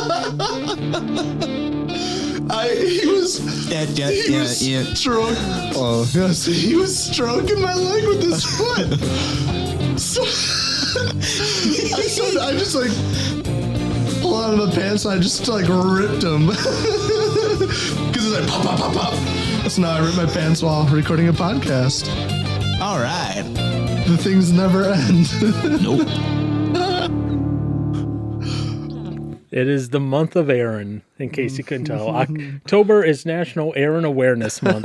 He was stroking my leg with his foot. So I just like pulled out of my pants and I just like ripped him. Because it's like pop, pop, pop, pop. So now I ripped my pants while recording a podcast. All right. The things never end. Nope. It is the month of Aaron, in case you couldn't tell. October is National Aaron Awareness Month.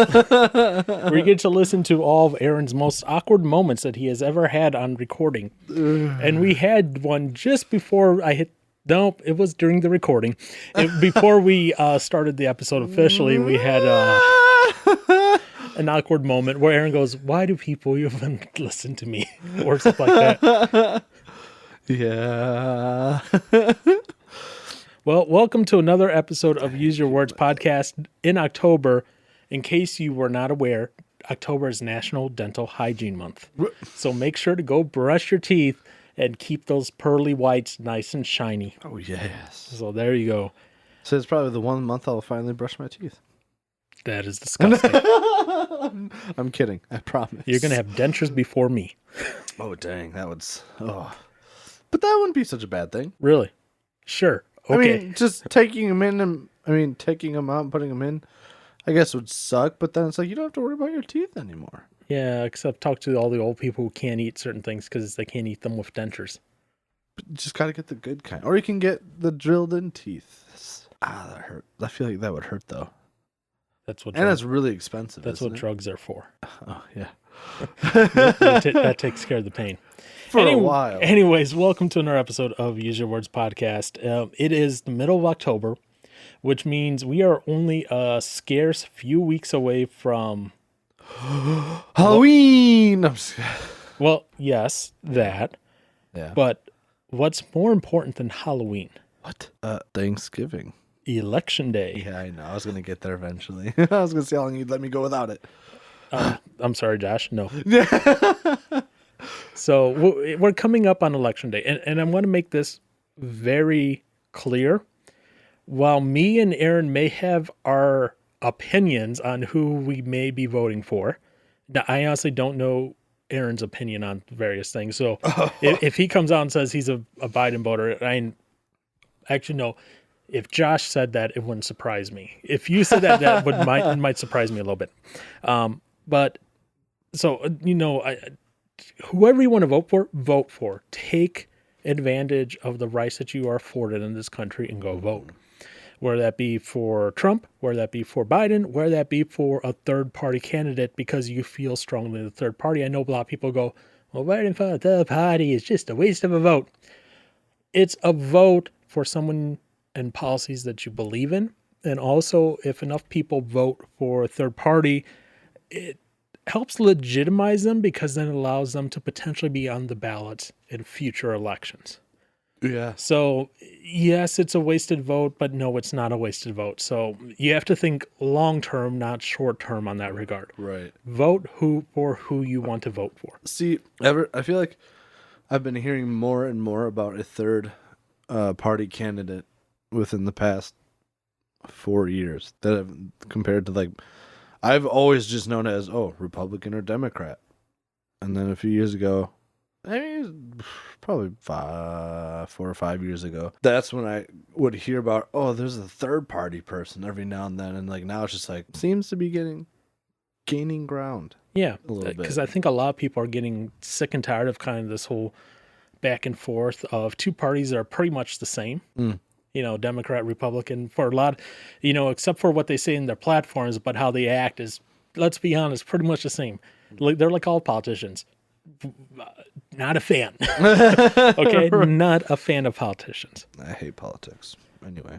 We get to listen to all of Aaron's most awkward moments that he has ever had on recording. And we had one just before I hit... Nope, it was during the recording. Before we started the episode officially, we had an awkward moment where Aaron goes, "Why do people even listen to me?" Or something like that. Yeah. Well, welcome to another episode of Use Your Words podcast in October. In case you were not aware, October is National Dental Hygiene Month. So make sure to go brush your teeth and keep those pearly whites nice and shiny. Oh, yes. So there you go. So it's probably the 1 month I'll finally brush my teeth. That is disgusting. I'm kidding. I promise. You're going to have dentures before me. Oh, dang. That would... Oh. But that wouldn't be such a bad thing. Really? Sure. Okay. I mean, just taking them in and taking them out and putting them in, I guess would suck. But then it's like you don't have to worry about your teeth anymore. Yeah, except talk to all the old people who can't eat certain things because they can't eat them with dentures. But you just got to get the good kind. Or you can get the drilled-in teeth. That hurt. I feel like that would hurt, though. That's what. And it's really expensive. That's what drugs are for. Oh, yeah. That takes care of the pain. For a while. Anyways, welcome to another episode of Use Your Words podcast. It is the middle of October, which means we are only a scarce few weeks away from... Halloween! Well, yes, that. Yeah. But what's more important than Halloween? What? Thanksgiving. Election Day. Yeah, I know. I was going to get there eventually. I was going to see how long you'd let me go without it. I'm sorry, Josh. No. So we're coming up on Election Day, and I want to make this very clear. While me and Aaron may have our opinions on who we may be voting for, now, I honestly don't know Aaron's opinion on various things. So if he comes out and says he's a Biden voter, actually no. If Josh said that, it wouldn't surprise me. If you said that might surprise me a little bit. But so whoever you want to vote for. Take advantage of the rights that you are afforded in this country and go vote. Whether that be for Trump, whether that be for Biden, whether that be for a third-party candidate because you feel strongly the third party. I know a lot of people go, well, voting for a third party is just a waste of a vote. It's a vote for someone and policies that you believe in. And also, if enough people vote for a third party, it helps legitimize them because then it allows them to potentially be on the ballot in future elections. Yeah. So, yes, it's a wasted vote, but no, it's not a wasted vote. So you have to think long-term, not short-term on that regard. Right. Vote for who you want to vote for. See, I feel like I've been hearing more and more about a third party candidate within the past 4 years that have compared to I've always just known it as Republican or Democrat, and then a few years ago, I mean probably 4 or 5 years ago, that's when I would hear about there's a third party person every now and then, and now it's just seems to be gaining ground. Yeah, a little bit, because I think a lot of people are getting sick and tired of kind of this whole back and forth of two parties that are pretty much the same. Democrat, Republican, for a lot, except for what they say in their platforms, but how they act is, let's be honest, pretty much the same. They're like all politicians. Not a fan. Okay? Not a fan of politicians. I hate politics. Anyway.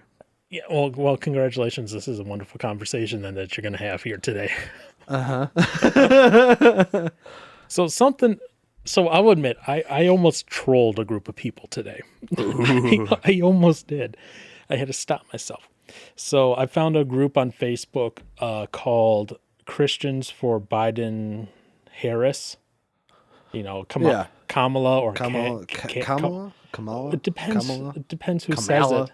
Yeah, well, congratulations. This is a wonderful conversation then that you're going to have here today. Uh-huh. So I'll admit, I almost trolled a group of people today. I almost did. I had to stop myself. So I found a group on Facebook called Christians for Biden Harris. Kamala or Kamala. It depends. It depends who says it.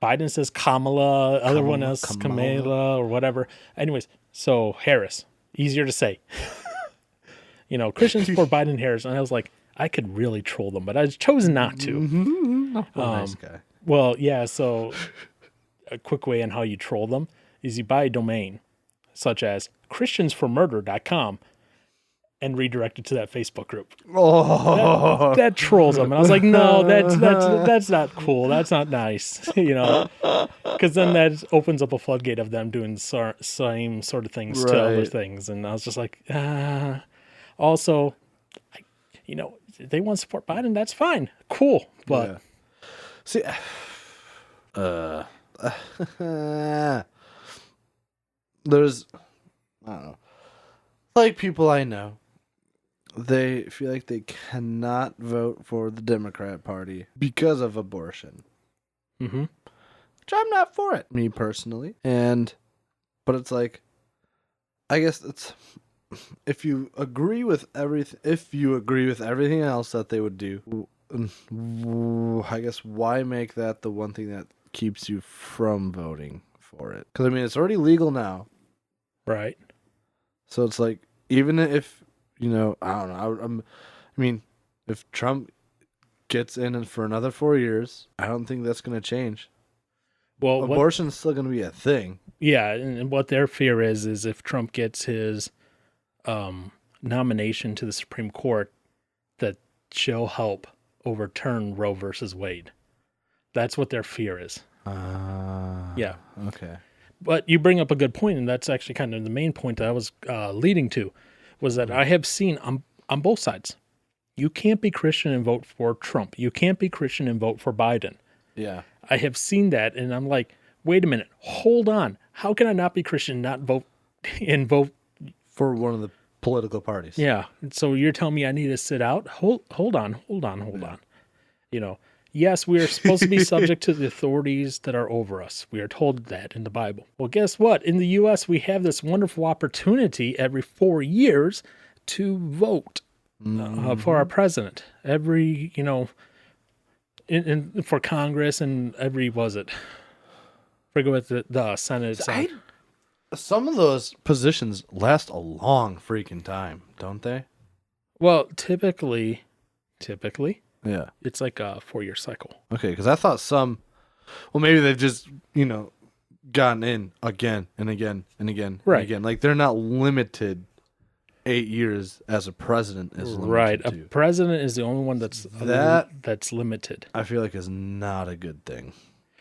Biden says Kamala, other one else Kamala or whatever. Anyways, so Harris, easier to say. Christians for Biden, Harris, and I was like, I could really troll them, but I chose not to. Nice guy. Well, yeah. So a quick way on how you troll them is you buy a domain, such as christiansformurder.com, and redirect it to that Facebook group. Oh, That trolls them. And I was like, no, that's not cool. That's not nice, because then that opens up a floodgate of them doing the same sort of things to other things. And I was just like, also, they want to support Biden. That's fine. Cool. But see, there's, I don't know, like people I know, they feel like they cannot vote for the Democrat Party because of abortion. Mm-hmm. Which I'm not for it, me personally. But it's like, I guess it's, if you agree with everything else that they would do, I guess why make that the one thing that keeps you from voting for it? Because it's already legal now, right? So it's like, even if I don't know, if Trump gets in for another 4 years, I don't think that's going to change. Well, abortion's still going to be a thing. Yeah, and what their fear is if Trump gets his nomination to the Supreme Court, that she'll help overturn Roe versus Wade. That's what their fear is. Yeah. Okay. But you bring up a good point, and that's actually kind of the main point that I was leading to, was that I have seen on both sides. You can't be Christian and vote for Trump. You can't be Christian and vote for Biden. Yeah. I have seen that, and I'm like, wait a minute, hold on. How can I not be Christian and not vote for one of the political parties? Yeah. So you're telling me I need to sit out? Hold on. Yes, we are supposed to be subject to the authorities that are over us. We are told that in the Bible. Well, guess what? In the U.S., we have this wonderful opportunity every 4 years to vote for our president. Every, for Congress and every, forget what the Senate. Some of those positions last a long freaking time, don't they? Well, typically. Yeah. It's like a 4-year cycle. Okay, because I thought maybe they've just, gotten in again and again and again and again. Like, they're not limited 8 years as a president is limited. Right. A president is the only one that's limited. I feel like is not a good thing.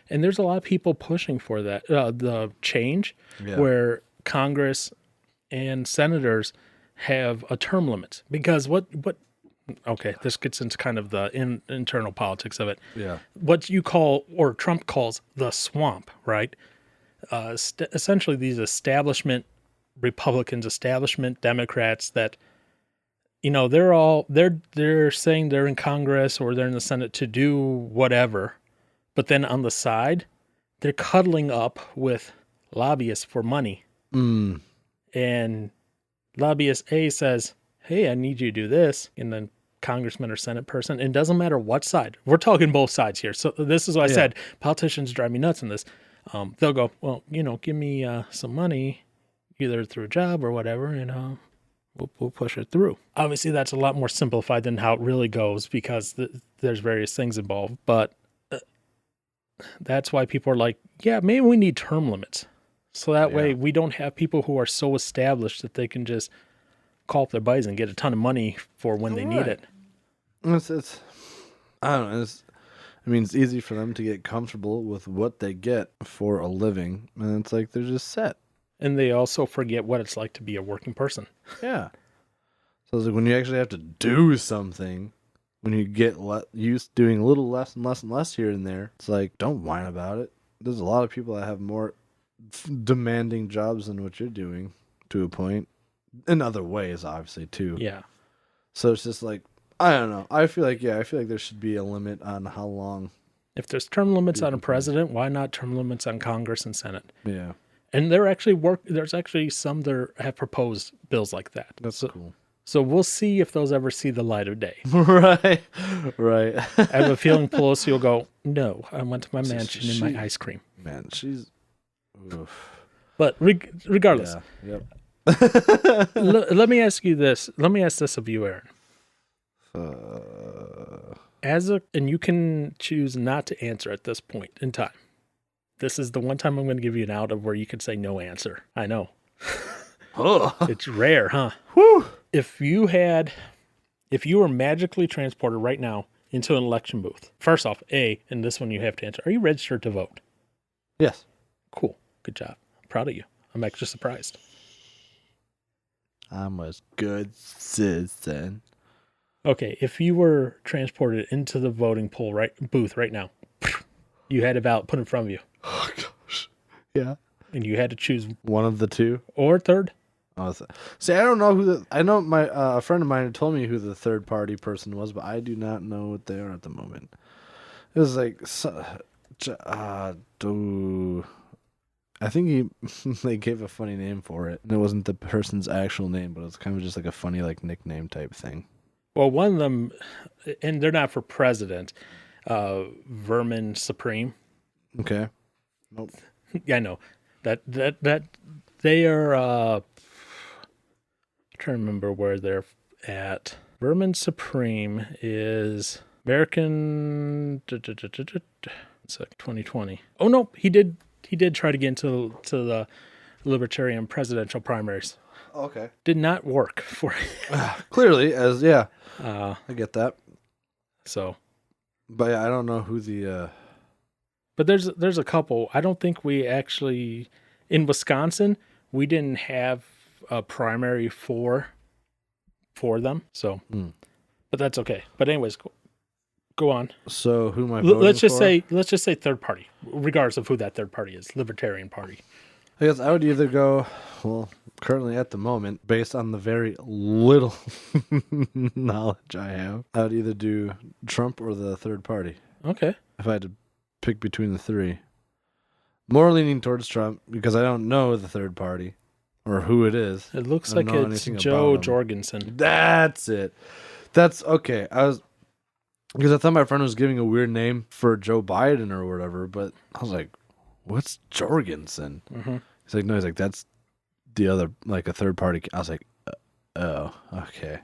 And there's a lot of people pushing for that, the change, where Congress and senators have a term limit. Because okay, this gets into kind of the internal politics of it. Yeah. What you call, or Trump calls, the swamp, right? Essentially, these establishment Republicans, establishment Democrats that, they're saying they're in Congress or they're in the Senate to do whatever, but then on the side, they're cuddling up with lobbyists for money. And lobbyist A says, hey, I need you to do this. And then congressman or Senate person, and it doesn't matter what side. We're talking both sides here. So this is what I said. Politicians drive me nuts in this. They'll go, well, give me some money, either through a job or whatever, and we'll push it through. Obviously, that's a lot more simplified than how it really goes because there's various things involved. But that's why people are like, yeah, maybe we need term limits. So that way we don't have people who are so established that they can just call up their buddies and get a ton of money for when they need it. It's I don't know. It's easy for them to get comfortable with what they get for a living, and it's like they're just set. And they also forget what it's like to be a working person. Yeah. So it's like when you actually have to do something, when you get used to doing a little less and less and less here and there, it's like, don't whine about it. There's a lot of people that have more demanding jobs than what you're doing to a point. In other ways, obviously, too. Yeah. So it's just like, I don't know. I feel like there should be a limit on how long. If there's term limits on a president, why not term limits on Congress and Senate? Yeah. And there's actually some that have proposed bills like that. That's cool. So we'll see if those ever see the light of day. Right. Right. I have a feeling Pelosi will go, no, I went to my mansion and my she- ice cream. Man, she's. Oof. But regardless, Yeah. Yep. let me ask you this. Let me ask this of you, Aaron. And you can choose not to answer at this point in time. This is the one time I'm going to give you an out of where you can say no answer. I know. It's rare, huh? Whew. If you were magically transported right now into an election booth, first off, and this one you have to answer, are you registered to vote? Yes. Cool. Good job. I'm proud of you. I'm actually surprised. I'm a good citizen. Okay, if you were transported into the voting booth right now, you had a ballot put in front of you, Oh, gosh. Yeah. and you had to choose One of the two. or third. See, I don't know who I know my a friend of mine had told me who the third party person was, but I do not know what they are at the moment. It was like, I think they gave a funny name for it, and it wasn't the person's actual name, but it was kind of just like a funny like nickname type thing. Well, one of them, and they're not for president, Vermin Supreme. Okay. Nope. Yeah, I know that they are. I'm trying to remember where they're at. Vermin Supreme is American. It's like 2020. Oh no, he did try to get into the Libertarian presidential primaries. Okay. Did not work for Clearly, I get that. so. But yeah, I don't know who the. But there's a couple. I don't think we actually in Wisconsin we didn't have a primary for them. So, but that's okay. But anyways, go on. So who am I voting Let's just for? say third party, regardless of who that third party is. Libertarian Party. I guess I would either go, well, currently at the moment, based on the very little knowledge I have, I would either do Trump or the third party. Okay. If I had to pick between the three. More leaning towards Trump because I don't know the third party or who it is. It looks I don't like know it's anything Joe about him. Jorgensen. That's it. That's okay. Because I thought my friend was giving a weird name for Joe Biden or whatever, but I was like, what's Jorgensen? Mm-hmm. He's like, no, he's like, that's the other, like a third party. I was like, oh, okay.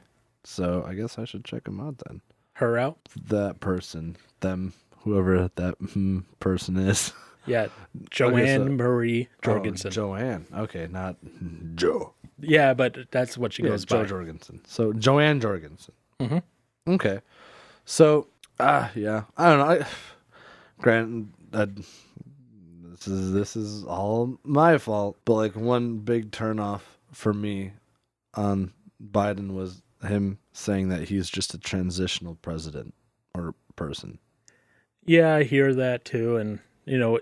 So I guess I should check him out then. Her out? That person, them, whoever that person is. Yeah, Joanne Marie Jorgensen. Oh, Joanne. Okay, not Joe. Yeah, but that's what she goes by. Joe Jorgensen. So Joanne Jorgensen. Mm-hmm. Okay. So, yeah, I don't know. Granted, this is all my fault, but like one big turnoff for me on Biden was him saying that he's just a transitional president or person. Yeah, I hear that too, and you know,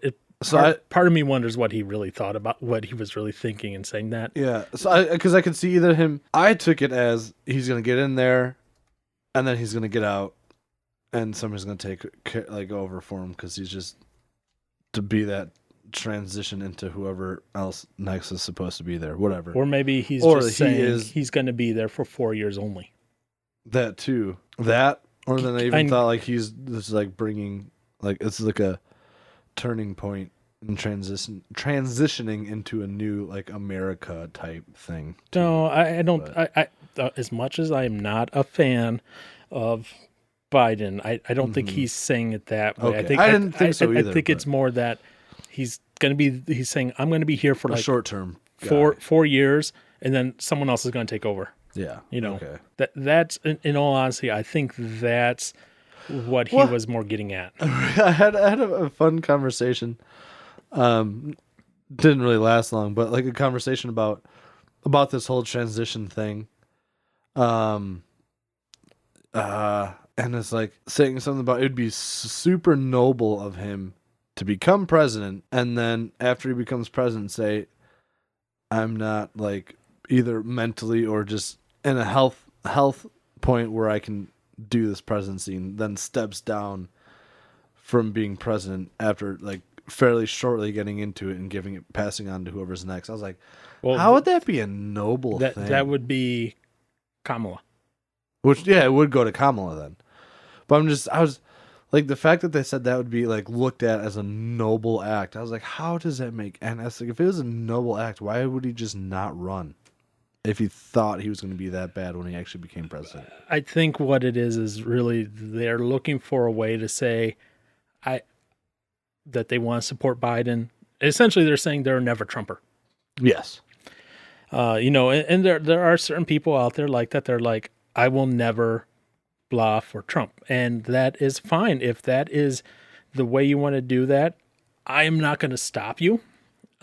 part of me wonders what he really thought about, what he was really thinking in saying that. Yeah, so because I could see either him. I took it as he's gonna get in there, and then he's gonna get out, and somebody's gonna take over for him because he's just to be that transition into whoever else next is supposed to be there, whatever. Or maybe he's Or just saying he's going to be there for 4 years only. That too. That, or then I even thought like this is like bringing, like it's like a turning point in transitioning into a new like America type thing. No, I don't. I as much as I'm not a fan of Biden, I don't think he's saying it that way. Okay. I didn't think so either. I think it's more that he's saying I'm going to be here for like a short term 4 years, and then someone else is going to take over. Yeah, you know, okay. That's in all honesty, I think that's what he was more getting at. I had a fun conversation. Didn't really last long, but like a conversation about this whole transition thing. And it's like saying something about it'd be super noble of him to become president, and then after he becomes president, say, I'm not like either mentally or just in a health point where I can do this presidency, and then steps down from being president after like fairly shortly getting into it and passing on to whoever's next. I was like, well, how would that be a noble thing? That would be Kamala. Which, yeah, it would go to Kamala then. But I was like, the fact that they said that would be like looked at as a noble act. I was like, how does that make? And I was like, if it was a noble act, why would he just not run? If he thought he was going to be that bad when he actually became president. I think what it is really they're looking for a way to say that they want to support Biden. Essentially, they're saying they're a never Trumper. Yes. And there are certain people out there like that. They're like, I will never blah for Trump. And that is fine. If that is the way you want to do that, I am not going to stop you.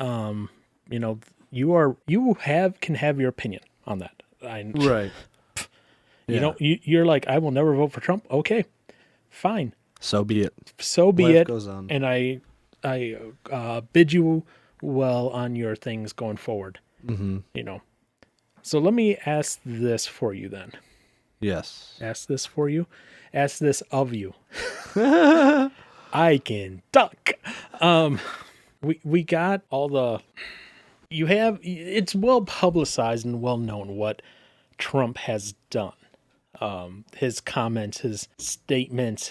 You can have your opinion on that. Right. You're like, I will never vote for Trump. Okay, fine. So be it. So be Life it. goes on. And I bid you well on your things going forward. Mm-hmm. So let me ask this for you then. Yes. Ask this for you. Ask this of you. I can duck. We got all the. It's well publicized and well known what Trump has done. His comments, his statements,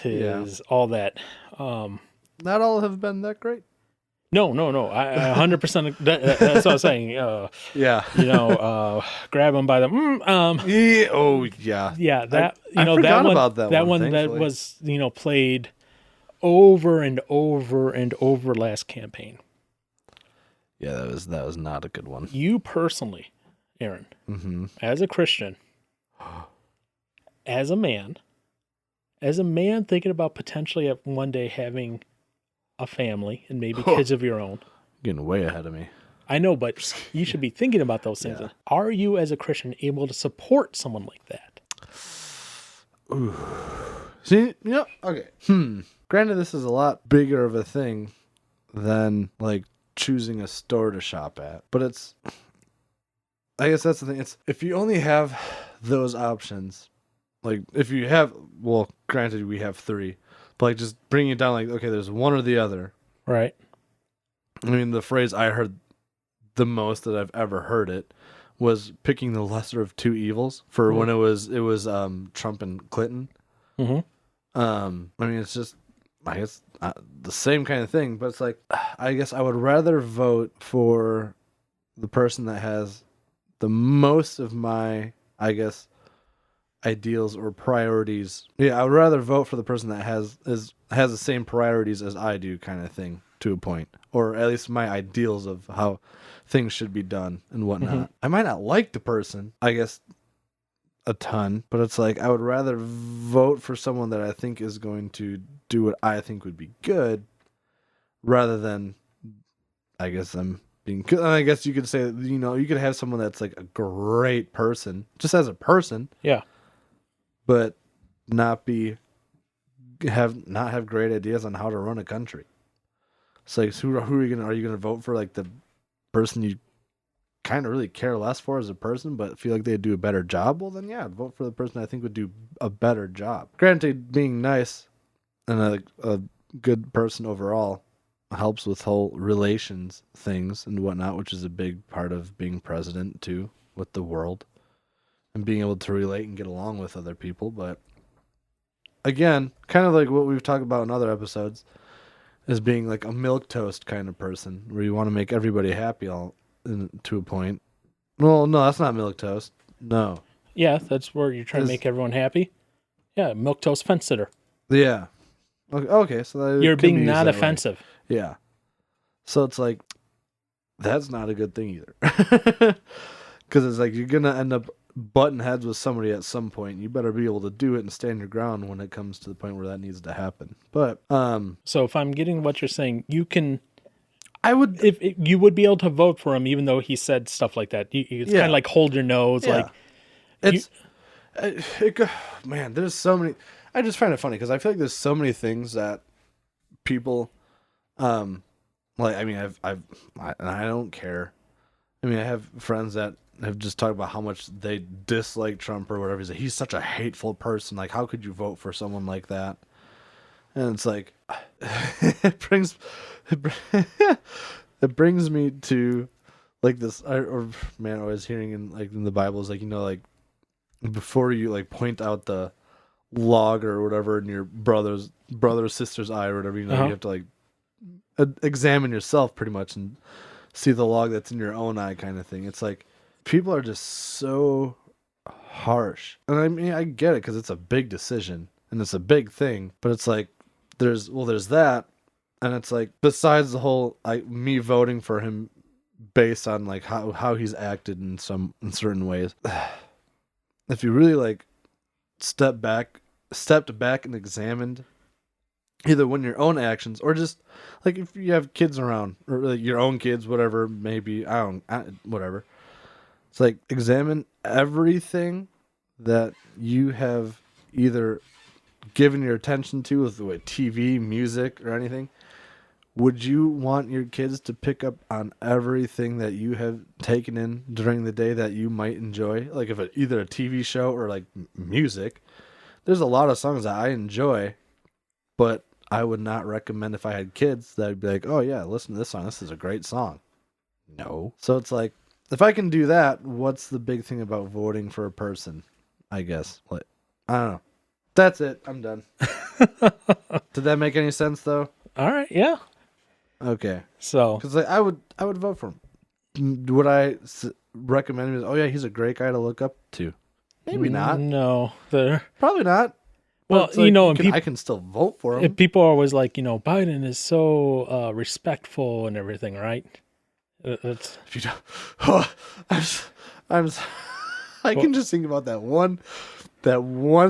all that. Not all have been that great. No. I 100%. That's what I'm saying. Grab him by the. Yeah. Oh yeah. Yeah. That I forgot that one, about that one. That thankfully. was played over and over and over last campaign. Yeah, that was not a good one. You personally, Aaron, as a Christian, as a man thinking about potentially one day having a family and maybe kids of your own. Getting way ahead of me. I know, but you should be thinking about those things. Yeah. Are you, as a Christian, able to support someone like that? Ooh. See, okay. Granted, this is a lot bigger of a thing than like choosing a store to shop at, but I guess that's the thing. It's if you only have those options, like if you have, well, granted we have 3, but like just bringing it down, like, okay, there's one or the other. Right. I mean, the phrase I heard the most that I've ever heard it was picking the lesser of 2 evils for when it was Trump and Clinton. Mm-hmm. I mean, it's just, I guess, the same kind of thing, but it's like, I guess I would rather vote for the person that has the most of my, I guess, ideals or priorities. Yeah, I would rather vote for the person that has the same priorities as I do, kind of thing, to a point, or at least my ideals of how things should be done and whatnot. Mm-hmm. I might not like the person, I guess, a ton, but it's like I would rather vote for someone that I think is going to do what I think would be good, rather than, I guess, them being good. I guess you could say, you could have someone that's like a great person, just as a person, yeah, but not have great ideas on how to run a country. It's like, who are you gonna vote for? Like the person you kind of really care less for as a person, but feel like they'd do a better job? Well, then yeah, I'd vote for the person I think would do a better job. Granted, being nice and a good person overall helps with whole relations things and whatnot, which is a big part of being president too, with the world and being able to relate and get along with other people. But again, kind of like what we've talked about in other episodes, is being like a milquetoast kind of person where you want to make everybody happy to a point. Well, no, that's not milquetoast. No. Yeah, that's where you're trying to make everyone happy. Yeah, milquetoast fence sitter. Yeah. Okay, so you're being not offensive. Way. Yeah. So it's like, that's not a good thing either. Because it's like you're going to end up butting heads with somebody at some point. You better be able to do it and stand your ground when it comes to the point where that needs to happen. But so if I'm getting what you're saying, you can, you would be able to vote for him even though he said stuff like that. It's kind of like hold your nose. Yeah. Like man, there's so many. I just find it funny because I feel like there's so many things that people like. I mean, I don't care. I mean, I have friends that have just talked about how much they dislike Trump or whatever. He's such a hateful person. Like, how could you vote for someone like that? And it's like, it brings me to like this. I was hearing in the Bible is like, like before you like point out the log or whatever in your brother or sister's eye or whatever, you have to like examine yourself pretty much and see the log that's in your own eye kind of thing. It's like people are just so harsh. And I mean, I get it because it's a big decision and it's a big thing, but it's like there's that, and it's like besides the whole me voting for him based on like how he's acted in certain ways. If you really like stepped back and examined either when your own actions or just like if you have kids around or like your own kids, whatever, maybe whatever. It's like examine everything that you have either given your attention to with TV, music, or anything. Would you want your kids to pick up on everything that you have taken in during the day that you might enjoy? Like if either a TV show or like music. There's a lot of songs that I enjoy, but I would not recommend if I had kids that I'd be like, oh yeah, listen to this song. This is a great song. No. So it's like, if I can do that, what's the big thing about voting for a person? I guess. Like, I don't know. That's it. I'm done. Did that make any sense though? All right. Yeah. Okay. So, because like, I would vote for him. Would I recommend him? Oh yeah, he's a great guy to look up to. Maybe not. No, probably not. Well, like, I can still vote for him. People are always like, Biden is so respectful and everything, right? That's if you don't. I can just think about that one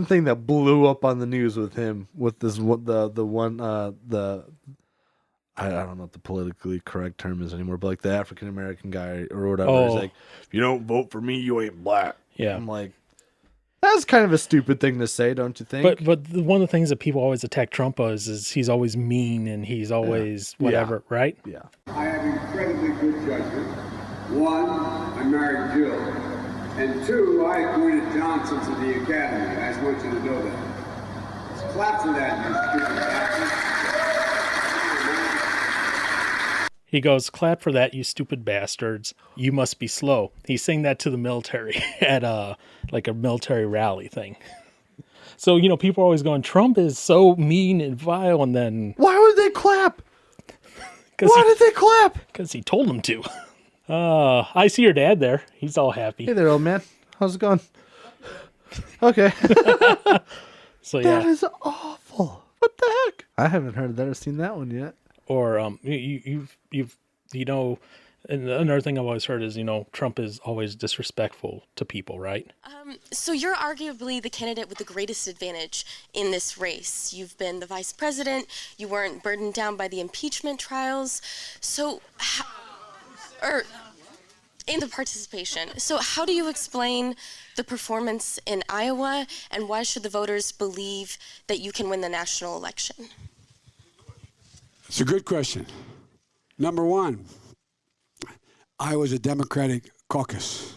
thing that blew up on the news with him with this I don't know what the politically correct term is anymore, but like the African American guy or whatever. Oh. He's like, if you don't vote for me, you ain't black. Yeah. I'm like, that's kind of a stupid thing to say, don't you think? But one of the things that people always attack Trump is he's always mean and he's always whatever, right? Yeah. I have incredibly good judgment. One, I married Jill. And two, I appointed Johnson to the Academy. I just want you to know that. Let's clap for that, you stupid bastard. He goes, clap for that, you stupid bastards. You must be slow. He's saying that to the military at a military rally thing. So, people are always going, Trump is so mean and vile, and then... Why would they clap? Why did they clap? Because he told them to. I see your dad there. He's all happy. Hey there, old man. How's it going? Okay. So yeah. That is awful. What the heck? I haven't heard that or seen that one yet. Or and another thing I've always heard is Trump is always disrespectful to people, right? So you're arguably the candidate with the greatest advantage in this race. You've been the vice president. You weren't burdened down by the impeachment trials. So, in the participation. So how do you explain the performance in Iowa, and why should the voters believe that you can win the national election? It's a good question. Number one, I was a Democratic caucus.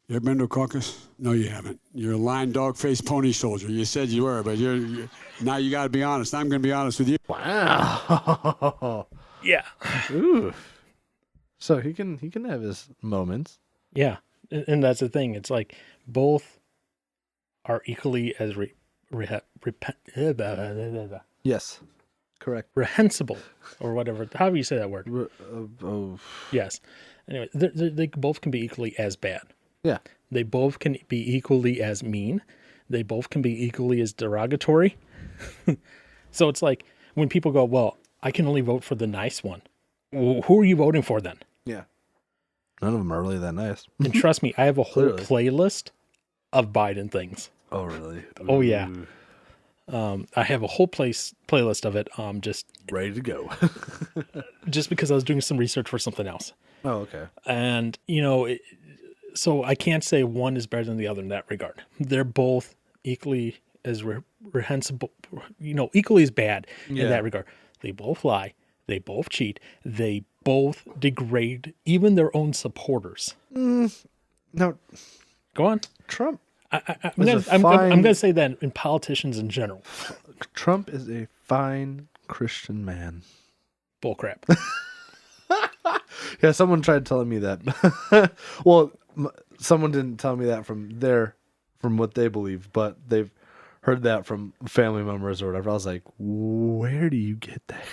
You ever been to a caucus? No, you haven't. You're a lying dog-faced pony soldier. You said you were, but you're now you got to be honest. I'm going to be honest with you. Wow. Yeah. Ooh. So he can have his moments. Yeah, and that's the thing. It's like both are equally as Yes. Correct. reprehensible, or whatever. However you say that word. Yes. Anyway, they both can be equally as bad. Yeah. They both can be equally as mean. They both can be equally as derogatory. So it's like when people go, well, I can only vote for the nice one. Well, who are you voting for then? Yeah. None of them are really that nice. And trust me, I have a whole Clearly. playlist of Biden things. Oh, really? Oh, yeah. I have a whole playlist of it. Just Ready to go. just because I was doing some research for something else. Oh, okay. And, so I can't say one is better than the other in that regard. They're both equally as reprehensible, equally as bad in that regard. They both lie. They both cheat. They both degrade even their own supporters. No, Go on. Trump. I'm going to say that in politicians in general. Trump is a fine Christian man. Bullcrap. Yeah, someone tried telling me that. Well, someone didn't tell me that from their from what they believe, but they've heard that from family members or whatever. I was like, where do you get that?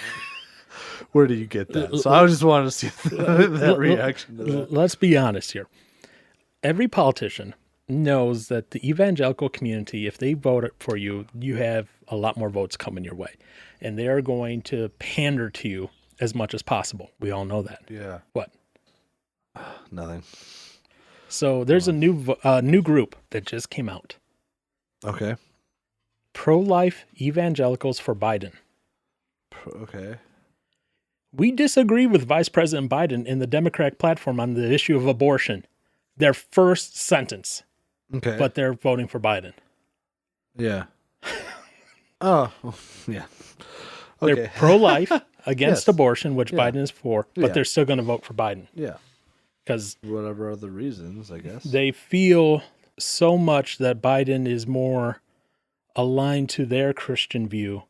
Where do you get that? So I just wanted to see that reaction to that. Let's be honest here. Every politician knows that the evangelical community, if they vote for you, you have a lot more votes coming your way. And they are going to pander to you as much as possible. We all know that. Yeah. What? Nothing. So there's a new group that just came out. Okay. Pro-life evangelicals for Biden. Okay. We disagree with Vice President Biden in the Democratic platform on the issue of abortion. Their first sentence. Okay. But they're voting for Biden. Yeah. Oh, yeah. Okay. They're pro-life against Yes. abortion, which Yeah. Biden is for, but Yeah. they're still going to vote for Biden Yeah. because Whatever other reasons, I guess. they feel so much that Biden is more aligned to their Christian view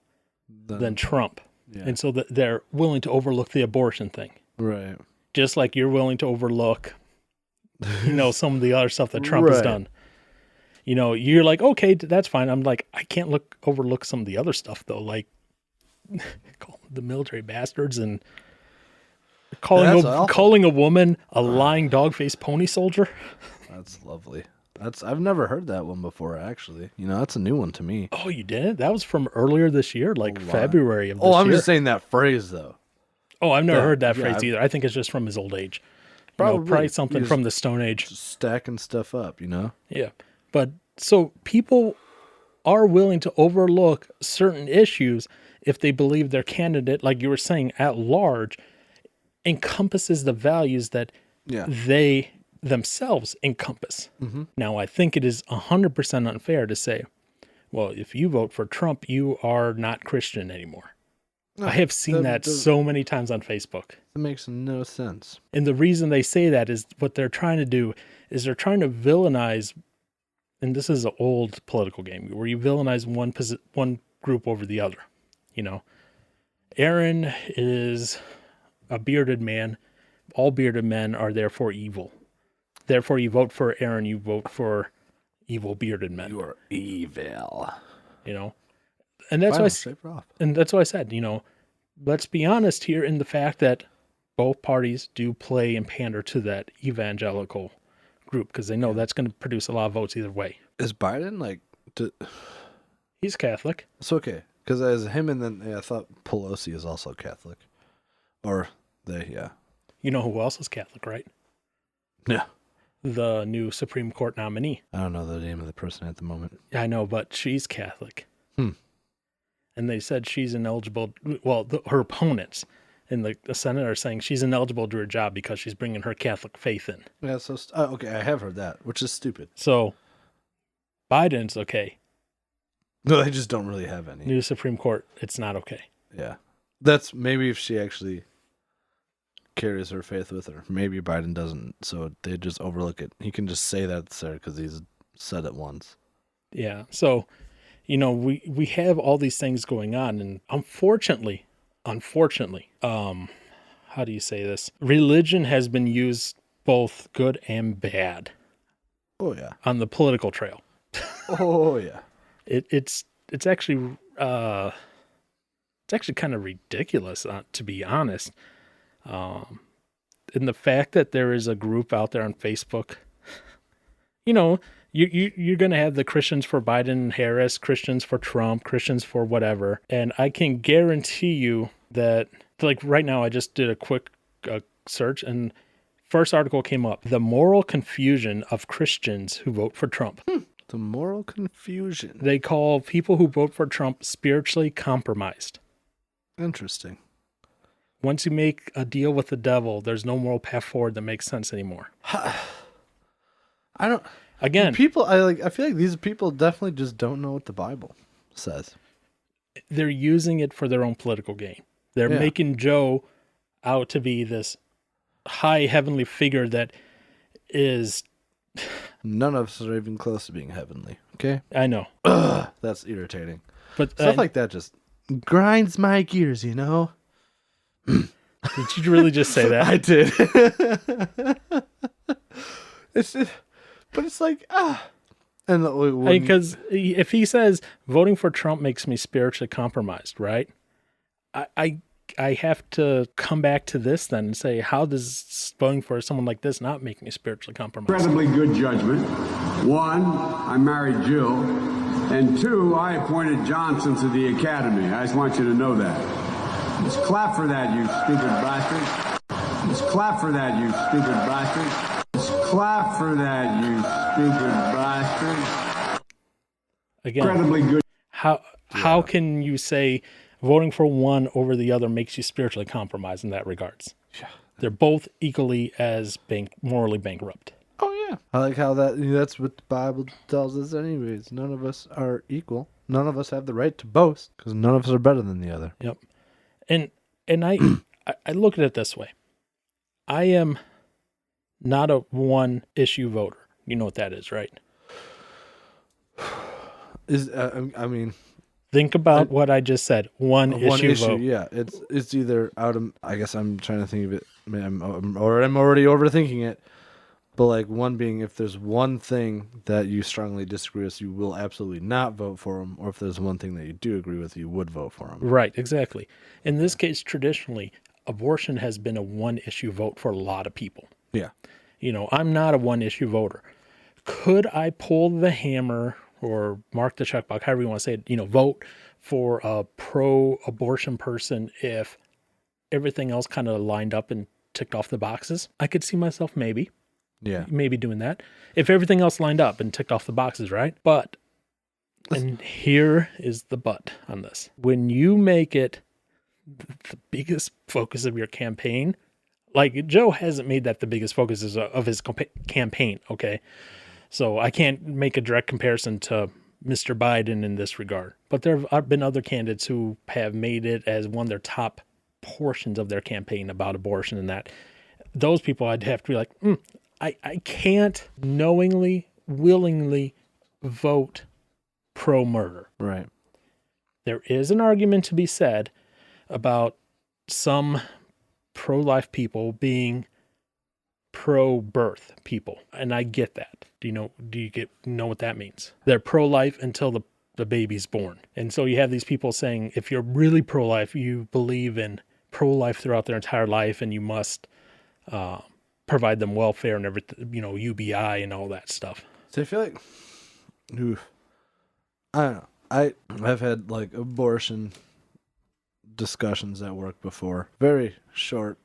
than Trump. Yeah. And so that they're willing to overlook the abortion thing. Right. Just like you're willing to overlook, some of the other stuff that Trump has Right. done. You're like, okay, that's fine. I'm like, I can't overlook some of the other stuff though, like the military bastards and That's awful. calling a woman a lying dog-faced pony soldier. That's lovely. I've never heard that one before, actually. That's a new one to me. Oh, you didn't? That was from earlier this year, like lie. February of this Oh, I'm year. just saying that phrase, though. Oh, I've never that- heard that yeah, phrase I've- either. I think it's just from his old age. Probably. Probably something He's- from the Stone Age. Just stacking stuff up, Yeah. But so people are willing to overlook certain issues if they believe their candidate, like you were saying, at large, encompasses the values that Yeah. they themselves encompass. Now, I think it is 100% unfair to say, well, if you vote for Trump, you are not Christian anymore. I have seen that so many times on Facebook. That makes no sense. And the reason they say that is what they're trying to do is they're trying to villainize, and this is an old political game where you villainize one group over the other. Aaron is a bearded man. All bearded men are therefore evil. Therefore, you vote for Aaron, you vote for evil bearded men. You are evil. And that's why Fine, shave it off. And that's why I said, let's be honest here in the fact that both parties do play and pander to that evangelical group because they know that's going to produce a lot of votes either way. Is Biden He's Catholic. It's okay. Because as him and then I thought Pelosi is also Catholic. Or they, yeah. You know who else is Catholic, right? Yeah. The new Supreme Court nominee. I don't know the name of the person at the moment. I know, but she's Catholic. Hmm. And they said she's ineligible. Well, her opponents in the Senate are saying she's ineligible to her job because she's bringing her Catholic faith in. Yeah, so okay, I have heard that, which is stupid. So Biden's okay. No, they just don't really have any. New Supreme Court, it's not okay. Yeah. That's maybe if she actually carries her faith with her. Maybe Biden doesn't, so they just overlook it. He can just say that it's there because he's said it once. Yeah. So, we have all these things going on, and unfortunately, how do you say this? Religion has been used both good and bad Oh, yeah. on the political trail. Oh, yeah. It's actually kind of ridiculous, to be honest. And the fact that there is a group out there on Facebook, you're going to have the Christians for Biden and Harris, Christians for Trump, Christians for whatever. And I can guarantee you that, like right now, I just did a quick search and first article came up, the moral confusion of Christians who vote for Trump. The moral confusion. They call people who vote for Trump spiritually compromised. Interesting. Once you make a deal with the devil, there's no moral path forward that makes sense anymore. I don't. Again, People, I feel like these people definitely just don't know what the Bible says. they're using it for their own political gain. They're Yeah. making Joe out to be this high heavenly figure that is, None of us are even close to being heavenly. Okay, I know, that's irritating. but Stuff like that just grinds my gears. did you really just say that? I did. But it's like And Because if he says voting for Trump makes me spiritually compromised, right? I have to come back to this then and say, how does voting for someone like this not make me spiritually compromised? Incredibly good judgment. One, I married Jill. And two, I appointed Johnson to the academy. I just want you to know that. Let's clap for that, you stupid bastard. Let's clap for that, you stupid bastard. Let's clap for that, you stupid bastard. Again, Incredibly good. how can you say voting for one over the other makes you spiritually compromised in that regards? Yeah. They're both equally as morally bankrupt. Oh yeah, I like how that's what the Bible tells us anyways. None of us are equal. None of us have the right to boast because none of us are better than the other. Yep. And I I look at it this way. I am not a one issue voter. You know what that is, right? I mean, think about what I just said. One issue vote. Yeah, it's either out of. I guess I'm trying to think of it. I mean, I'm already overthinking it. But like one being, if there's one thing that you strongly disagree with, you will absolutely not vote for them. Or if there's one thing that you do agree with, you would vote for them. Right, exactly. In this case, traditionally, abortion has been a one-issue vote for a lot of people. Yeah. You know, I'm not a one-issue voter. Could I pull the hammer or mark the checkbox, however you want to say it, vote for a pro-abortion person if everything else kind of lined up and ticked off the boxes? I could see myself maybe doing that. If everything else lined up and ticked off the boxes, right? But, and here is the but on this. When you make it the biggest focus of your campaign, like Joe hasn't made that the biggest focus of his campaign, okay? So I can't make a direct comparison to Mr. Biden in this regard. But there have been other candidates who have made it as one of their top portions of their campaign about abortion and that. Those people I'd have to be like, I can't knowingly, willingly vote pro-murder. Right. There is an argument to be said about some pro-life people being pro-birth people, and I get that. Do you know what that means? They're pro-life until the baby's born. And so you have these people saying, if you're really pro-life, you believe in pro-life throughout their entire life, and you must provide them welfare and everything, UBI and all that stuff. So I feel like, I don't know. I've had like abortion discussions at work before. Very short,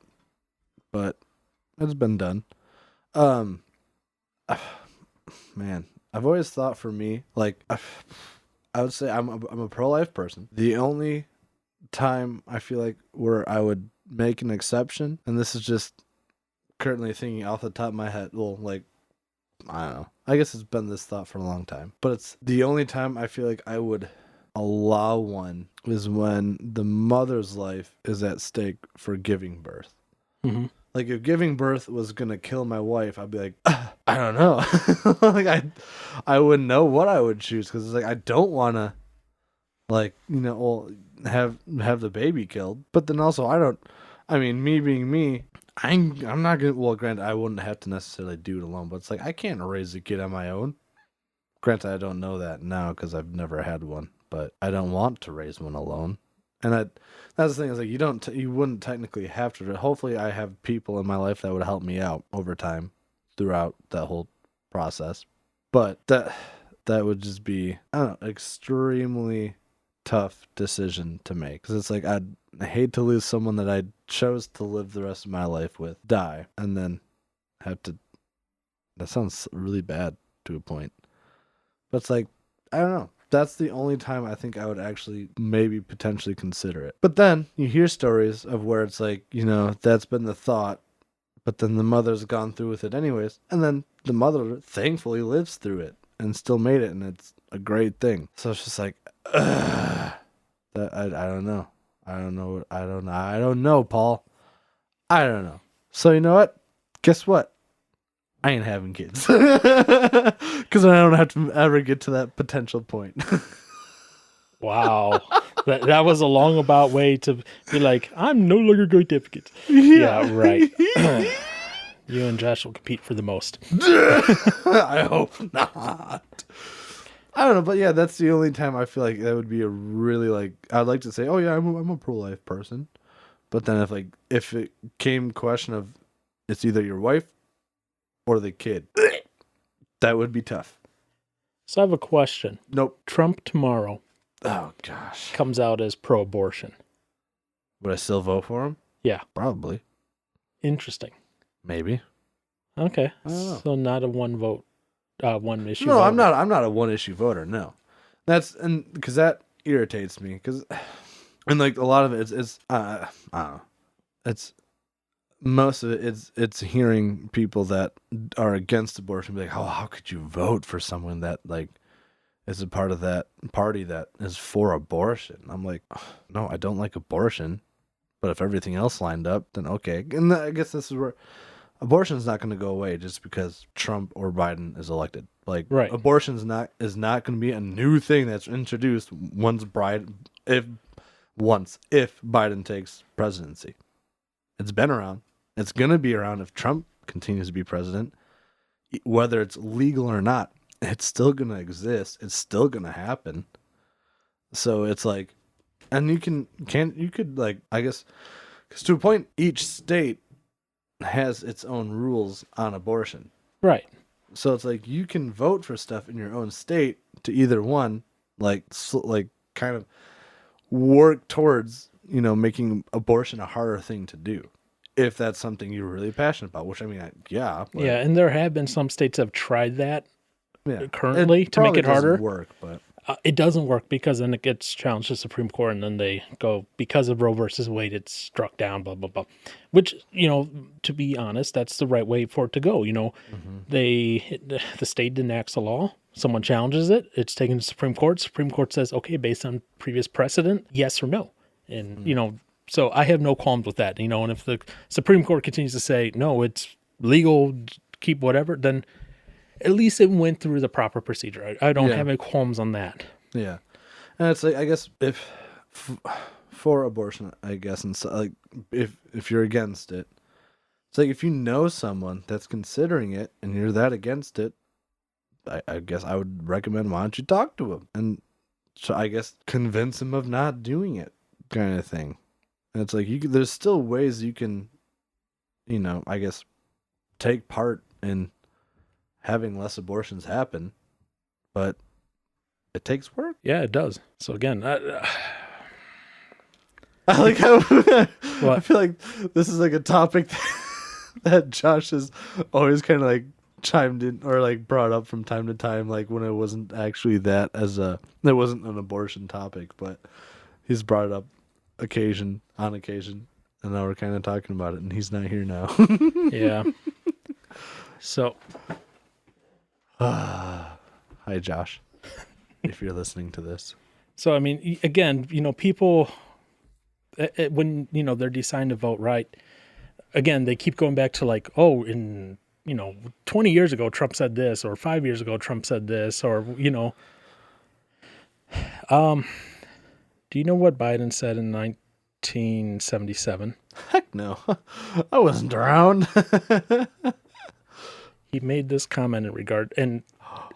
but it's been done. Man, I've always thought for me, like, I would say I'm a pro-life person. The only time I feel like where I would make an exception, and this is just currently thinking off the top of my head, well, like, I don't know. I guess it's been this thought for a long time. But it's the only time I feel like I would allow one is when the mother's life is at stake for giving birth. Mm-hmm. Like, if giving birth was going to kill my wife, I'd be like, I don't know. Like, I wouldn't know what I would choose because it's like, I don't want to, like, have the baby killed. But then also, me being me, I'm not going to, well, granted, I wouldn't have to necessarily do it alone, but it's like, I can't raise a kid on my own. Granted, I don't know that now because I've never had one, but I don't want to raise one alone. And that's the thing, is like, you wouldn't technically have to. Hopefully I have people in my life that would help me out over time throughout that whole process. But that would just be, I don't know, extremely tough decision to make. Because it's like, I hate to lose someone that I chose to live the rest of my life with, die, and then have to, that sounds really bad to a point. But it's like, I don't know. That's the only time I think I would actually maybe potentially consider it. But then you hear stories of where it's like, that's been the thought, but then the mother's gone through with it anyways. And then the mother thankfully lives through it and still made it. And it's a great thing. So it's just like, I don't know. I don't know, Paul. I don't know. So you know what? Guess what? I ain't having kids. Because I don't have to ever get to that potential point. Wow. That was a long about way to be like, I'm no longer going to have kids. Yeah, right. You and Josh will compete for the most. I hope not. I don't know, but yeah, that's the only time I feel like that would be a really like. I'd like to say, oh yeah, I'm a pro-life person, but then if it came question of it's either your wife or the kid, that would be tough. So I have a question. Nope. Trump tomorrow Oh gosh. comes out as pro-abortion. Would I still vote for him? Yeah. Probably. Interesting. Maybe. Okay. I don't know. So not a one issue. No, voter. I'm not a one issue voter. No, because that irritates me. And like a lot of it's I don't know. It's most of it's hearing people that are against abortion be like, oh, how could you vote for someone that like is a part of that party that is for abortion? I'm like, no, I don't like abortion, but if everything else lined up, then okay. And I guess this is where abortion is not going to go away just because Trump or Biden is elected. Like, Right. abortion is not going to be a new thing that's introduced if Biden takes presidency. It's been around. It's going to be around if Trump continues to be president. Whether it's legal or not, it's still going to exist. It's still going to happen. So it's like, and you could like, I guess, because to a point, each state has its own rules on abortion. Right. So it's like you can vote for stuff in your own state to either one, like kind of work towards, making abortion a harder thing to do. If that's something you're really passionate about, which I mean, yeah. But, Yeah, and there have been some states that have tried that yeah. currently to make probably it harder. doesn't work, but It doesn't work because then it gets challenged to the Supreme Court, and then they go, because of Roe versus Wade, it's struck down, blah, blah, blah. Which, to be honest, that's the right way for it to go. The state enacts a law, someone challenges it, it's taken to the Supreme Court. Supreme Court says, okay, based on previous precedent, yes or no. And, so I have no qualms with that. And if the Supreme Court continues to say, no, it's legal, keep whatever, then at least it went through the proper procedure. I don't have any qualms on that. yeah. And it's like, I guess for abortion, I guess, and so, like if you're against it, it's like if you know someone that's considering it and you're that against it, I guess I would recommend, why don't you talk to him and so I guess convince him of not doing it, kind of thing. And it's like there's still ways you can, I guess, take part in having less abortions happen, but it takes work. Yeah, it does. So again, I like how I feel like this is like a topic that Josh has always kind of like chimed in or like brought up from time to time, like when it wasn't actually it wasn't an abortion topic, but he's brought it up on occasion, and now we're kind of talking about it, and he's not here now. yeah. So, hi Josh, if you're listening to this. So I mean, again, people, when they're deciding to vote right, again, they keep going back to like, oh, in 20 years ago Trump said this, or 5 years ago Trump said this, or do you know what Biden said in 1977? Heck no, I wasn't around. He made this comment in regard, and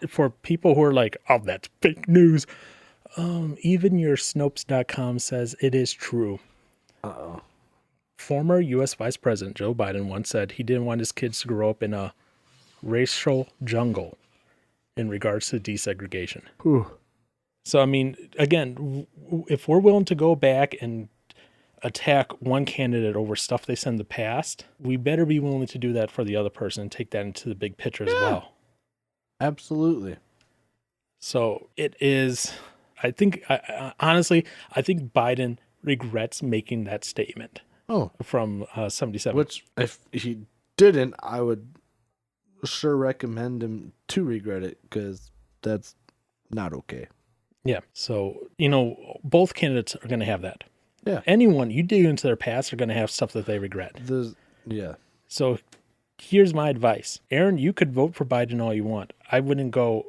for people who are like, oh, that's fake news, even your Snopes.com says it is true. Uh-oh. Former U.S. Vice President Joe Biden once said he didn't want his kids to grow up in a racial jungle in regards to desegregation. Whew. So, I mean, again, if we're willing to go back and attack one candidate over stuff they said in the past, we better be willing to do that for the other person and take that into the big picture as well. Absolutely. So it is, I think, honestly, I think Biden regrets making that statement. Oh. From 77. Which, if he didn't, I would sure recommend him to regret it, because that's not okay. Yeah. So, both candidates are going to have that. Yeah. Anyone you dig into their past are going to have stuff that they regret. Yeah. So here's my advice. Aaron, you could vote for Biden all you want. I wouldn't go,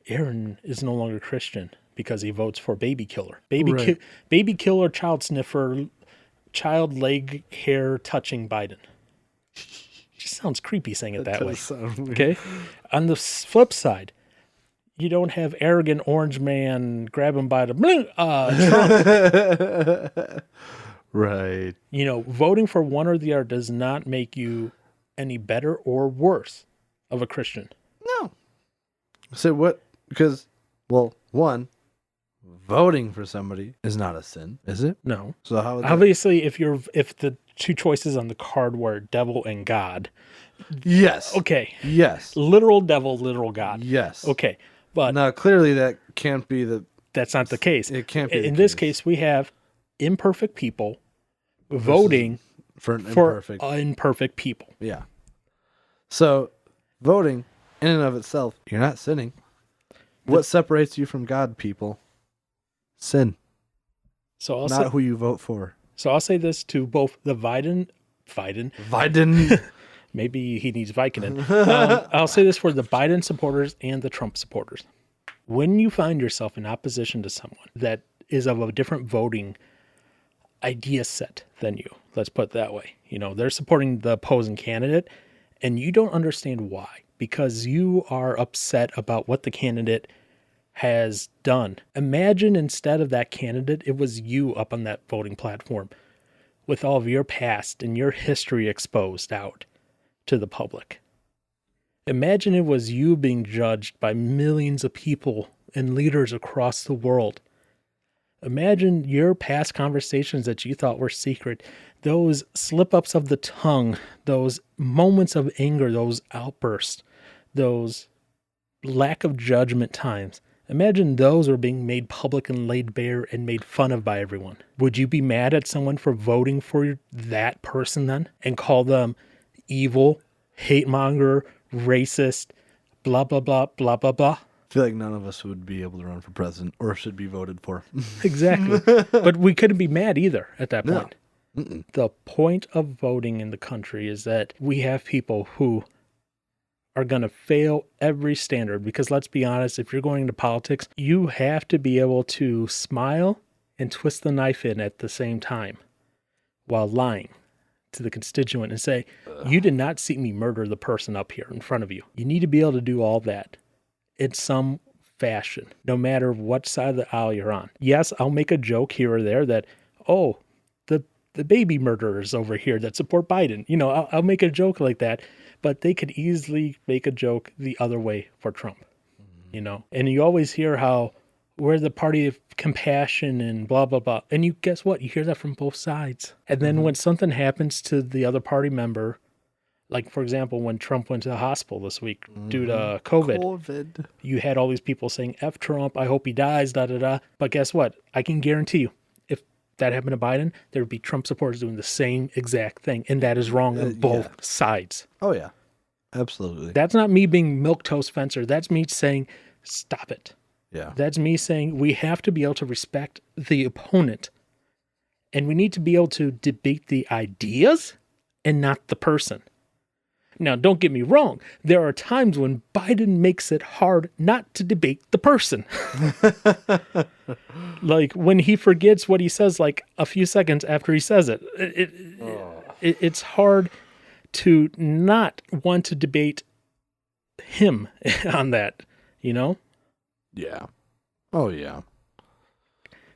Aaron is no longer Christian because he votes for baby killer. Baby killer, child sniffer, child leg hair touching Biden. Just sounds creepy saying it that way. Sound weird. Okay. On the flip side, You don't have arrogant orange man grab him by the Trump. Right. You know, voting for one or the other does not make you any better or worse of a Christian. No. So what? Because, well, one, voting for somebody is not a sin, is it? No. So how would that- Obviously, if the two choices on the card were devil and God, Yes. okay. Yes. Literal devil, literal God. Yes. Okay. But Now, clearly that can't be the... that's not the case. It can't be the In this case. case, we have imperfect people voting For an for imperfect... imperfect people. Yeah. So, voting, in and of itself, you're not sinning. What separates you from God, people? Sin. So I'll Not say, who you vote for. so I'll say this to both the Biden, Biden. maybe he needs Vicodin. I'll say this for the Biden supporters and the Trump supporters. When you find yourself in opposition to someone that is of a different voting idea set than you, let's put it that way. You know, they're supporting the opposing candidate and you don't understand why, because you are upset about what the candidate has done. Imagine instead of that candidate, it was you up on that voting platform with all of your past and your history exposed out to the public. Imagine it was you being judged by millions of people and leaders across the world. Imagine your past conversations that you thought were secret, those slip-ups of the tongue, those moments of anger, those outbursts, those lack of judgment times. Imagine those were being made public and laid bare and made fun of by everyone. Would you be mad at someone for voting for that person then and call them evil, hate monger, racist, blah, blah, blah, blah, blah, blah? I feel like none of us would be able to run for president or should be voted for. Exactly. But we couldn't be mad either at that No. point. The point of voting in the country is that we have people who are going to fail every standard, because let's be honest, if you're going into politics, you have to be able to smile and twist the knife in at the same time while lying to the constituent and say, you did not see me murder the person up here in front of you. You need to be able to do all that in some fashion, no matter what side of the aisle you're on. Yes, I'll make a joke here or there that, oh, the baby murderers over here that support Biden. You know, I'll make a joke like that, but they could easily make a joke the other way for Trump, you know? And you always hear how we're the party of compassion and blah, blah, blah. And you guess what? You hear that from both sides. And then when something happens to the other party member, like, for example, when Trump went to the hospital this week due to COVID, you had all these people saying, F Trump, I hope he dies, da, da, da. But guess what? I can guarantee you, if that happened to Biden, there would be Trump supporters doing the same exact thing. And that is wrong on both sides. Oh, yeah. Absolutely. That's not me being milquetoast fencer. That's me saying, stop it. Yeah. That's me saying we have to be able to respect the opponent. And we need to be able to debate the ideas and not the person. Now, don't get me wrong. There are times when Biden makes it hard not to debate the person. Like when he forgets what he says like a few seconds after he says it. It's hard to not want to debate him on that, you know? Yeah. Oh, yeah.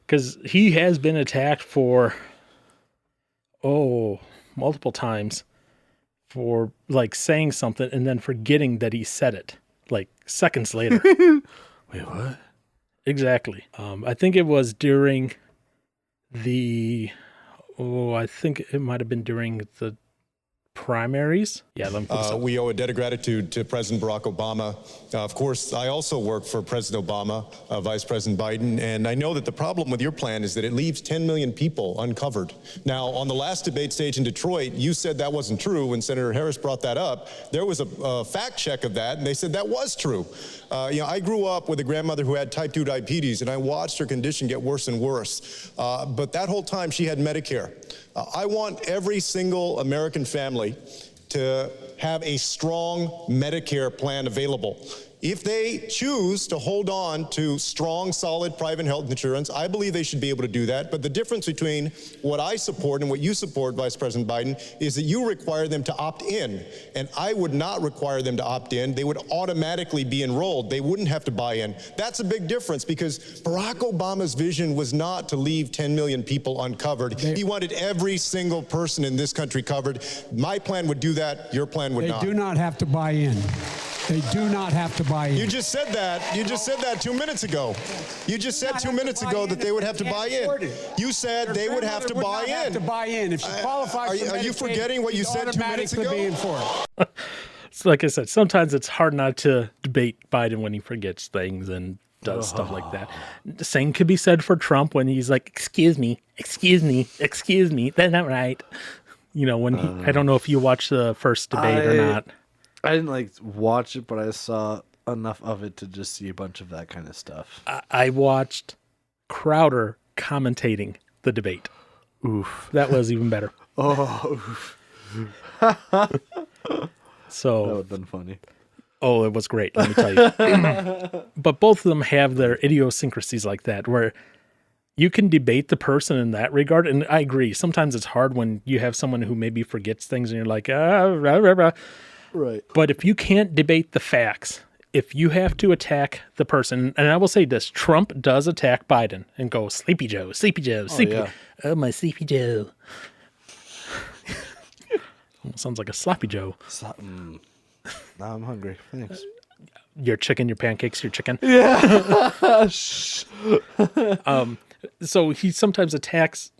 Because he has been attacked for, multiple times for like saying something and then forgetting that he said it like seconds later. Wait, what? Exactly. I think it was during I think it might have been during the primaries. Yeah, let me put this up. We owe a debt of gratitude to President Barack Obama. Of course, I also work for President Obama, Vice President Biden, and I know that the problem with your plan is that it leaves 10 million people uncovered. Now, on the last debate stage in Detroit, you said that wasn't true. When Senator Harris brought that up, there was a fact check of that, and they said that was true. I grew up with a grandmother who had type 2 diabetes, and I watched her condition get worse and worse. But that whole time, she had Medicare. I want every single American family to have a strong Medicare plan available. If they choose to hold on to strong, solid private health insurance, I believe they should be able to do that. But the difference between what I support and what you support, Vice President Biden, is that you require them to opt in. And I would not require them to opt in. They would automatically be enrolled. They wouldn't have to buy in. That's a big difference because Barack Obama's vision was not to leave 10 million people uncovered. He wanted every single person in this country covered. My plan would do that. Your plan would not. They do not have to buy in. They do not have to buy in. You just said that. You just said that 2 minutes ago. You just said 2 minutes ago that they would have to buy in. You said they would have to buy in. Have to buy in. If she qualifies for Medicaid, are you forgetting what you said 2 minutes ago? Be in for it. So like I said, sometimes it's hard not to debate Biden when he forgets things and does stuff like that. The same could be said for Trump when he's like, excuse me, that's not right. You know, when I don't know if you watched the first debate or not. I didn't watch it, but I saw enough of it to just see a bunch of that kind of stuff. I watched Crowder commentating the debate. Oof. That was even better. Oof. So That would have been funny. Oh, it was great, let me tell you. But both of them have their idiosyncrasies like that, where you can debate the person in that regard. And I agree. Sometimes it's hard when you have someone who maybe forgets things and you're like, rah, rah, rah. Right. But if you can't debate the facts, if you have to attack the person, and I will say this, Trump does attack Biden and go, Sleepy Joe, Sleepy Joe, Sleepy Joe. Oh, my Sleepy Joe. Almost sounds like a Sloppy Joe. Now I'm hungry. Thanks. Your chicken, your pancakes, your chicken. Yeah. So he sometimes attacks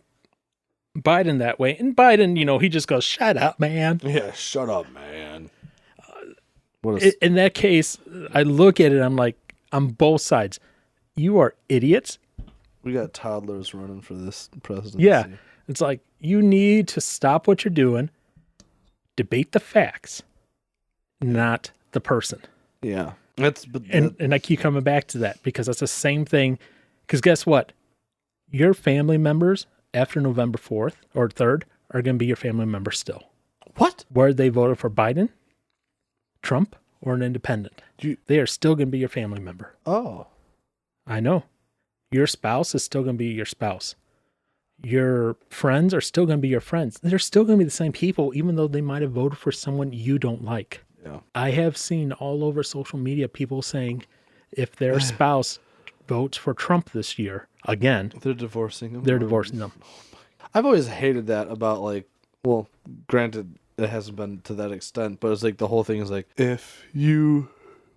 Biden that way. And Biden, he just goes, shut up, man. Yeah, shut up, man. In that case, I look at it, I'm like, on both sides, you are idiots. We got toddlers running for this presidency. Yeah. It's like, you need to stop what you're doing, debate the facts, not the person. Yeah. And I keep coming back to that because that's the same thing. Because guess what? Your family members after November 4th or 3rd are going to be your family members still. What? Whether they voted for Biden, Trump, or an independent. They are still going to be your family member. Oh. I know. Your spouse is still going to be your spouse. Your friends are still going to be your friends. They're still going to be the same people, even though they might have voted for someone you don't like. Yeah. I have seen all over social media people saying if their spouse votes for Trump this year, again, they're divorcing them. They're divorcing them. I've always hated that about granted, it hasn't been to that extent, but it's the whole thing is if you,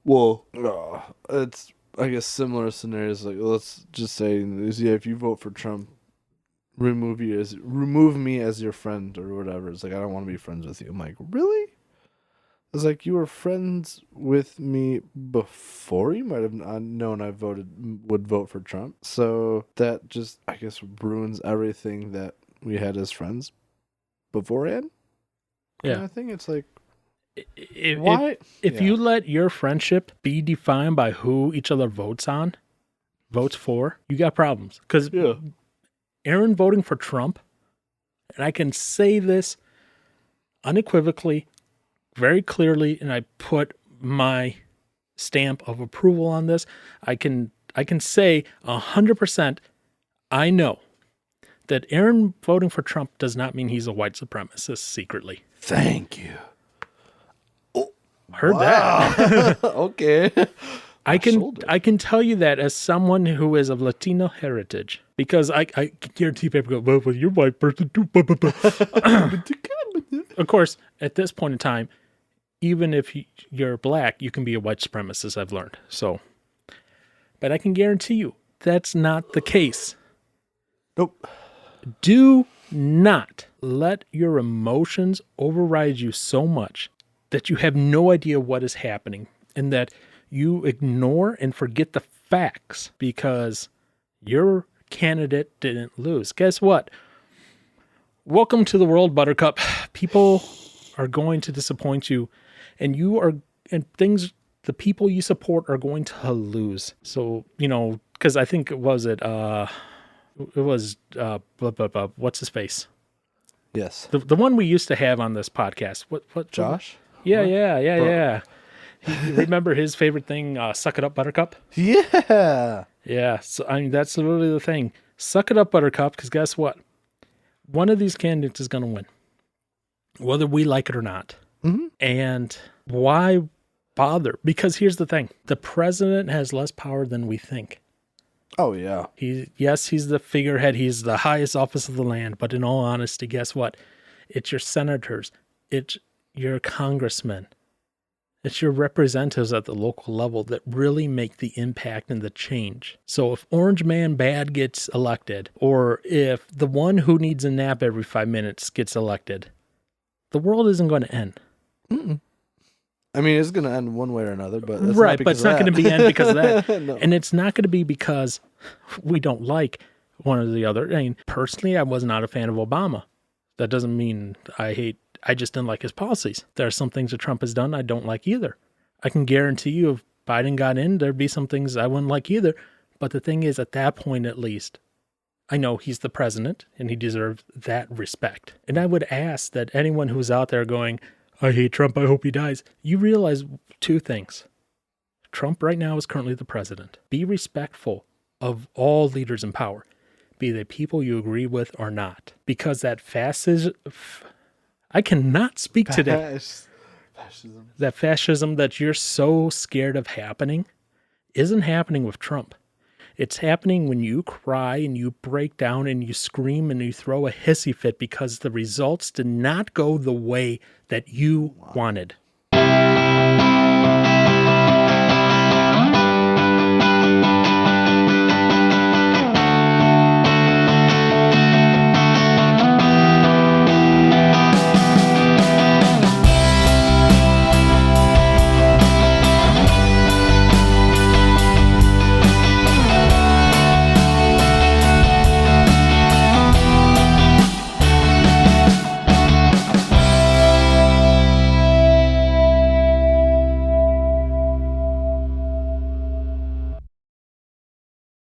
it's, I guess, similar scenarios. Let's just say, if you vote for Trump, remove me as your friend or whatever. It's I don't want to be friends with you. I'm like, really? It's you were friends with me before you might have known I would vote for Trump. So that just, I guess, ruins everything that we had as friends beforehand. Yeah. I think it's why? If you let your friendship be defined by who each other votes for, you got problems. Because Aaron voting for Trump, and I can say this unequivocally, very clearly, and I put my stamp of approval on this. I can say 100% I know that Aaron voting for Trump does not mean he's a white supremacist secretly. Thank you. Heard that. Okay. I can tell you that as someone who is of Latino heritage, because I guarantee people go, well, you're white person too. Of course, at this point in time, even if you're black, you can be a white supremacist, I've learned. So, but I can guarantee you that's not the case. Nope. Do not let your emotions override you so much that you have no idea what is happening and that you ignore and forget the facts because your candidate didn't lose. Guess what? Welcome to the world, Buttercup. People are going to disappoint you, and the people you support are going to lose. So, because I think what's his face? Yes. The one we used to have on this podcast. What Josh? Yeah. You remember his favorite thing, suck it up, buttercup? Yeah. Yeah, so I mean, that's literally the thing. Suck it up, buttercup, because guess what? One of these candidates is going to win, whether we like it or not. Mm-hmm. And why bother? Because here's the thing. The president has less power than we think. Oh, yeah. He's the figurehead. He's the highest office of the land. But in all honesty, guess what? It's your senators. It's your congressmen. It's your representatives at the local level that really make the impact and the change. So if Orange Man Bad gets elected, or if the one who needs a nap every 5 minutes gets elected, the world isn't going to end. Mm-mm. I mean, it's going to end one way or another, but that's right, not but it's not going to be end because of that. No. And it's not going to be because we don't like one or the other. I mean, personally, I was not a fan of Obama. That doesn't mean I just didn't like his policies. There are some things that Trump has done I don't like either. I can guarantee you if Biden got in, there'd be some things I wouldn't like either. But the thing is, at that point at least, I know he's the president and he deserves that respect. And I would ask that anyone who's out there going, I hate Trump, I hope he dies, you realize two things. Trump right now is currently the president. Be respectful of all leaders in power, be they people you agree with or not. Because that I cannot speak today. Fascism. That fascism that you're so scared of happening isn't happening with Trump. It's happening when you cry and you break down and you scream and you throw a hissy fit because the results did not go the way that you wanted.